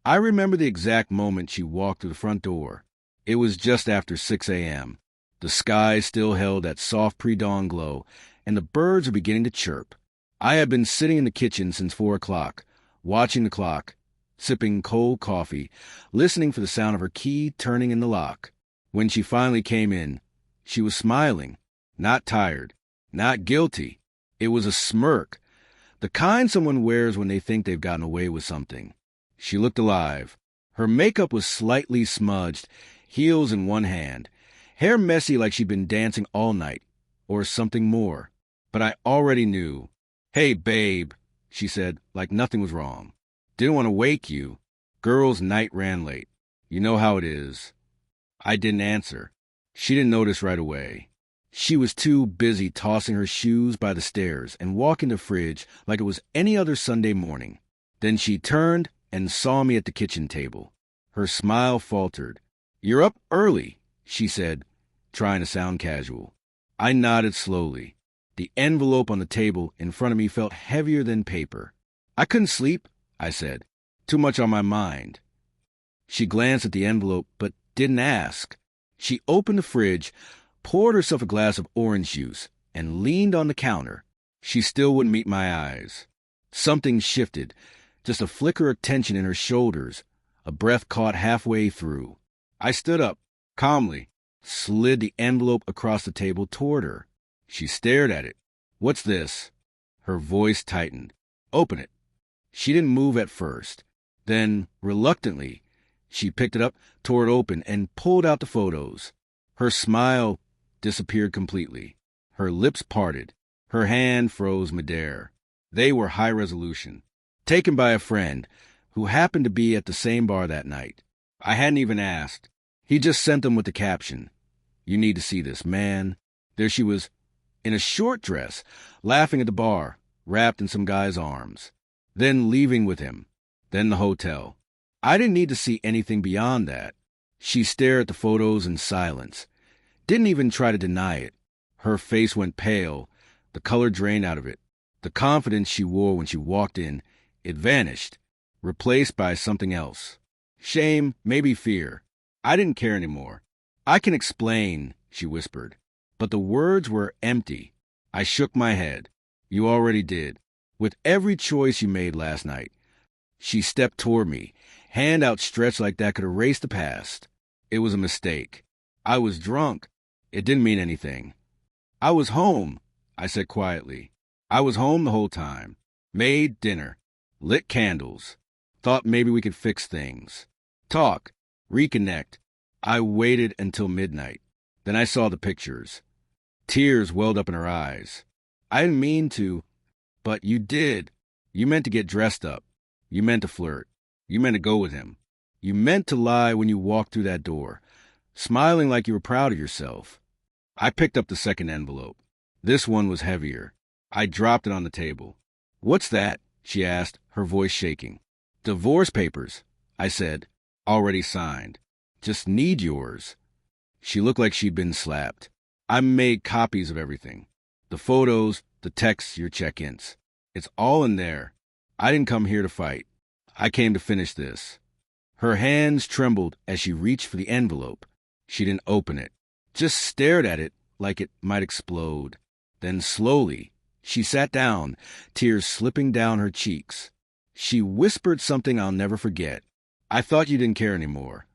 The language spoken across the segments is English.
I remember the exact moment she walked through the front door. It was just after 6 a.m. The sky still held that soft pre-dawn glow, and the birds were beginning to chirp. I had been sitting in the kitchen since 4 o'clock, watching the clock, sipping cold coffee, listening for the sound of her key turning in the lock. When she finally came in, she was smiling, not tired, not guilty. It was a smirk, the kind someone wears when they think they've gotten away with something. She looked alive. Her makeup was slightly smudged, heels in one hand, hair messy like she'd been dancing all night, or something more. But I already knew. "Hey, babe," she said, like nothing was wrong. "Didn't want to wake you. Girls' night ran late. You know how it is." I didn't answer. She didn't notice right away. She was too busy tossing her shoes by the stairs and walking the fridge like it was any other Sunday morning. Then she turned and saw me at the kitchen table. Her smile faltered. "You're up early," she said, trying to sound casual. I nodded slowly. The envelope on the table in front of me felt heavier than paper. "I couldn't sleep," I said. "Too much on my mind." She glanced at the envelope, but didn't ask. She opened the fridge, poured herself a glass of orange juice, and leaned on the counter. She still wouldn't meet my eyes. Something shifted, just a flicker of tension in her shoulders, a breath caught halfway through. I stood up, calmly, slid the envelope across the table toward her. She stared at it. "What's this?" Her voice tightened. "Open it." She didn't move at first. Then, reluctantly, she picked it up, tore it open, and pulled out the photos. Her smile disappeared completely. Her lips parted. Her hand froze midair. They were high resolution, taken by a friend who happened to be at the same bar that night. I hadn't even asked. He just sent them with the caption, "You need to see this, man." There she was, in a short dress, laughing at the bar, wrapped in some guy's arms. Then leaving with him. Then the hotel. I didn't need to see anything beyond that. She stared at the photos in silence. Didn't even try to deny it. Her face went pale. The color drained out of it. The confidence she wore when she walked in, it vanished, replaced by something else. Shame, maybe fear. I didn't care anymore. "I can explain," she whispered. But the words were empty. I shook my head. "You already did. With every choice you made last night." She stepped toward me, hand outstretched like that could erase the past. It was a mistake. I was drunk. It didn't mean anything. "I was home," I said quietly. "I was home the whole time. Made dinner. Lit candles. Thought maybe we could fix things. Talk. Reconnect." I waited until midnight. Then I saw the pictures. Tears welled up in her eyes. "I didn't mean to, but you did. You meant to get dressed up. You meant to flirt. You meant to go with him. You meant to lie when you walked through that door, smiling like you were proud of yourself." I picked up the second envelope. This one was heavier. I dropped it on the table. "What's that?" she asked, her voice shaking. "Divorce papers," I said. "Already signed. Just need yours." She looked like she'd been slapped. "I made copies of everything. The photos, the texts, your check-ins. It's all in there. I didn't come here to fight. I came to finish this." Her hands trembled as she reached for the envelope. She didn't open it, just stared at it like it might explode. Then slowly, she sat down, tears slipping down her cheeks. She whispered something I'll never forget. "I thought you didn't care anymore."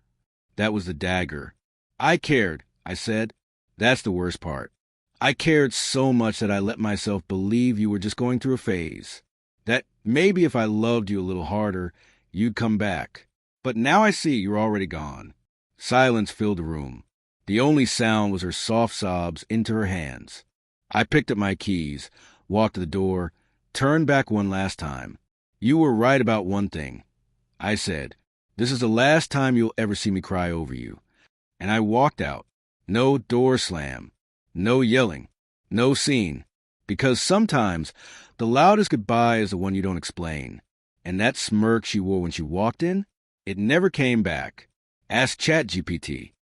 That was the dagger. "I cared," I said. "That's the worst part. I cared so much that I let myself believe you were just going through a phase. That maybe if I loved you a little harder, you'd come back. But now I see you're already gone." Silence filled the room. The only sound was her soft sobs into her hands. I picked up my keys, walked to the door, turned back one last time. "You were right about one thing," I said. "This is the last time you'll ever see me cry over you." And I walked out. No door slam. No yelling. No scene. Because sometimes the loudest goodbye is the one you don't explain. And that smirk she wore when she walked in, it never came back. Ask ChatGPT.